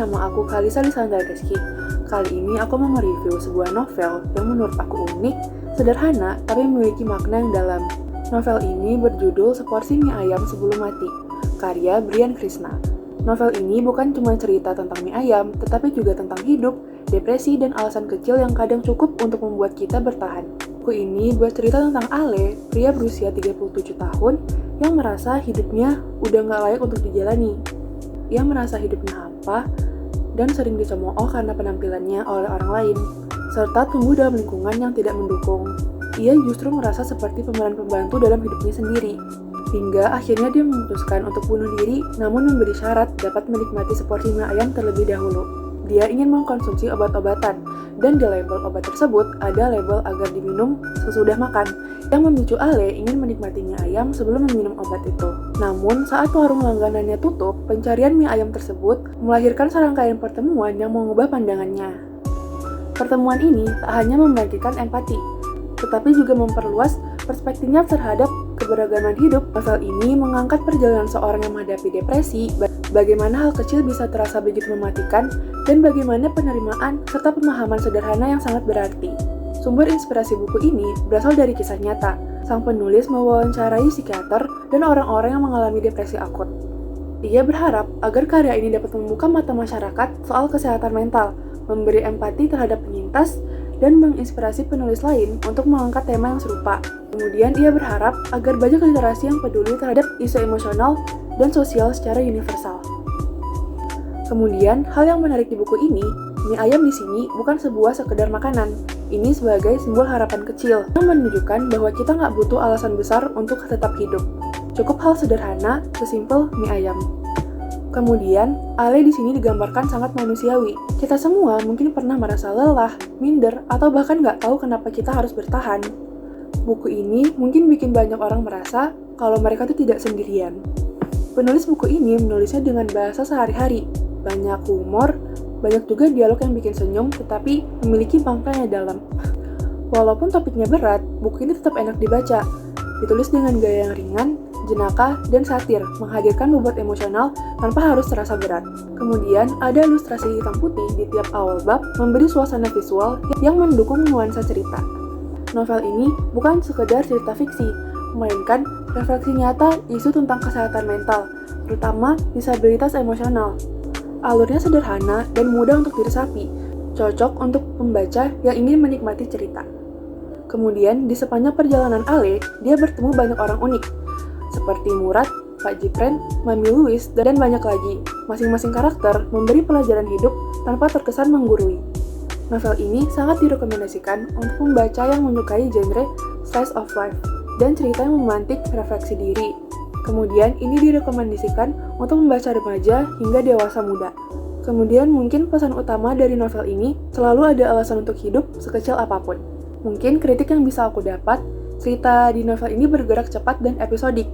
nama aku Kalisa Lisandra Reski. Kali ini aku mau mereview sebuah novel yang menurut aku unik, sederhana, tapi memiliki makna yang dalam. Novel ini berjudul Seporsi Mie Ayam Sebelum Mati, karya Brian Krishna. Novel ini bukan cuma cerita tentang mie ayam, tetapi juga tentang hidup, depresi, dan alasan kecil yang kadang cukup untuk membuat kita bertahan. Buku ini bercerita tentang Ale, pria berusia 37 tahun, yang merasa hidupnya udah gak layak untuk dijalani. Ia merasa hidupnya hampa, dan sering dicemooh karena penampilannya oleh orang lain, serta tumbuh dalam lingkungan yang tidak mendukung. Ia justru merasa seperti pemeran pembantu dalam hidupnya sendiri, hingga akhirnya dia memutuskan untuk bunuh diri, namun memberi syarat dapat menikmati seporsi mie ayam terlebih dahulu. Dia ingin mengkonsumsi obat-obatan, dan di label obat tersebut ada label agar diminum sesudah makan, yang memicu Ale ingin menikmati mie ayam sebelum meminum obat itu. Namun, saat warung langganannya tutup, pencarian mie ayam tersebut melahirkan serangkaian pertemuan yang mengubah pandangannya. Pertemuan ini tak hanya membangkitkan empati, tetapi juga memperluas perspektifnya terhadap keberagaman hidup. Novel ini mengangkat perjalanan seorang yang menghadapi depresi, bagaimana hal kecil bisa terasa begitu mematikan, dan bagaimana penerimaan serta pemahaman sederhana yang sangat berarti. Sumber inspirasi buku ini berasal dari kisah nyata. Sang penulis mewawancarai psikiater dan orang-orang yang mengalami depresi akut. Ia berharap agar karya ini dapat membuka mata masyarakat soal kesehatan mental, memberi empati terhadap penyintas, dan menginspirasi penulis lain untuk mengangkat tema yang serupa. Kemudian ia berharap agar banyak literasi yang peduli terhadap isu emosional dan sosial secara universal. Kemudian, hal yang menarik di buku ini, mie ayam di sini bukan sebuah sekedar makanan. Ini sebagai simbol harapan kecil yang menunjukkan bahwa kita nggak butuh alasan besar untuk tetap hidup. Cukup hal sederhana, sesimpel mie ayam. Kemudian, Ale di sini digambarkan sangat manusiawi. Kita semua mungkin pernah merasa lelah, minder, atau bahkan nggak tahu kenapa kita harus bertahan. Buku ini mungkin bikin banyak orang merasa kalau mereka tuh tidak sendirian. Penulis buku ini menulisnya dengan bahasa sehari-hari, banyak humor, banyak juga dialog yang bikin senyum, tetapi memiliki makna yang dalam. Walaupun topiknya berat, buku ini tetap enak dibaca. Ditulis dengan gaya yang ringan, jenaka, dan satir, menghadirkan bobot emosional tanpa harus terasa berat. Kemudian, ada ilustrasi hitam putih di tiap awal bab, memberi suasana visual yang mendukung nuansa cerita. Novel ini bukan sekedar cerita fiksi, melainkan refleksi nyata isu tentang kesehatan mental, terutama disabilitas emosional. Alurnya sederhana dan mudah untuk diresapi, cocok untuk pembaca yang ingin menikmati cerita. Kemudian, di sepanjang perjalanan Ale, dia bertemu banyak orang unik, seperti Murad, Pak Jipren, Mami Louis, dan banyak lagi. Masing-masing karakter memberi pelajaran hidup tanpa terkesan menggurui. Novel ini sangat direkomendasikan untuk pembaca yang menyukai genre slice of life dan cerita yang memantik refleksi diri. Kemudian, ini direkomendasikan untuk membaca remaja hingga dewasa muda. Kemudian, mungkin pesan utama dari novel ini selalu ada alasan untuk hidup sekecil apapun. Mungkin kritik yang bisa aku dapat, cerita di novel ini bergerak cepat dan episodik,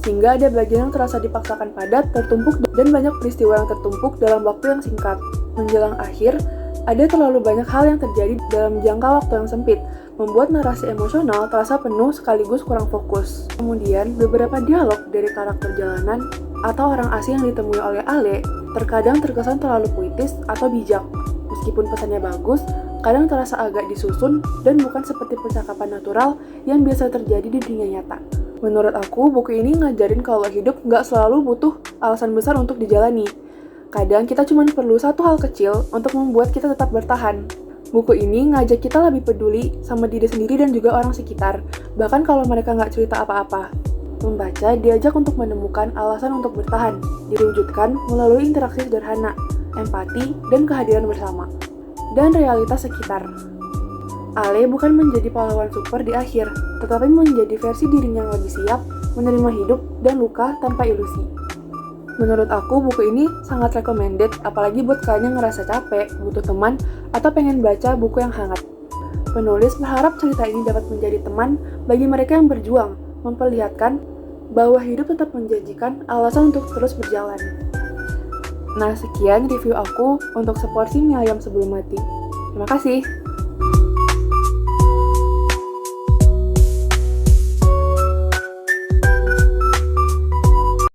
sehingga ada bagian yang terasa dipaksakan padat, tertumpuk, dan banyak peristiwa yang tertumpuk dalam waktu yang singkat. Menjelang akhir, ada terlalu banyak hal yang terjadi dalam jangka waktu yang sempit, membuat narasi emosional terasa penuh sekaligus kurang fokus. Kemudian, beberapa dialog dari karakter jalanan atau orang asing yang ditemui oleh Ale terkadang terkesan terlalu puitis atau bijak. Meskipun pesannya bagus, kadang terasa agak disusun dan bukan seperti percakapan natural yang biasa terjadi di dunia nyata. Menurut aku, buku ini ngajarin kalau hidup nggak selalu butuh alasan besar untuk dijalani. Kadang kita cuma perlu satu hal kecil untuk membuat kita tetap bertahan. Buku ini ngajak kita lebih peduli sama diri sendiri dan juga orang sekitar, bahkan kalau mereka nggak cerita apa-apa. Membaca diajak untuk menemukan alasan untuk bertahan, diwujudkan melalui interaksi sederhana, empati, dan kehadiran bersama, dan realitas sekitar. Ale bukan menjadi pahlawan super di akhir, tetapi menjadi versi dirinya yang lebih siap menerima hidup dan luka tanpa ilusi. Menurut aku, buku ini sangat recommended, apalagi buat kalian yang ngerasa capek, butuh teman, atau pengen baca buku yang hangat. Penulis berharap cerita ini dapat menjadi teman bagi mereka yang berjuang, memperlihatkan bahwa hidup tetap menjanjikan alasan untuk terus berjalan. Nah, sekian review aku untuk Seporsi Mie Ayam Sebelum Mati. Terima kasih.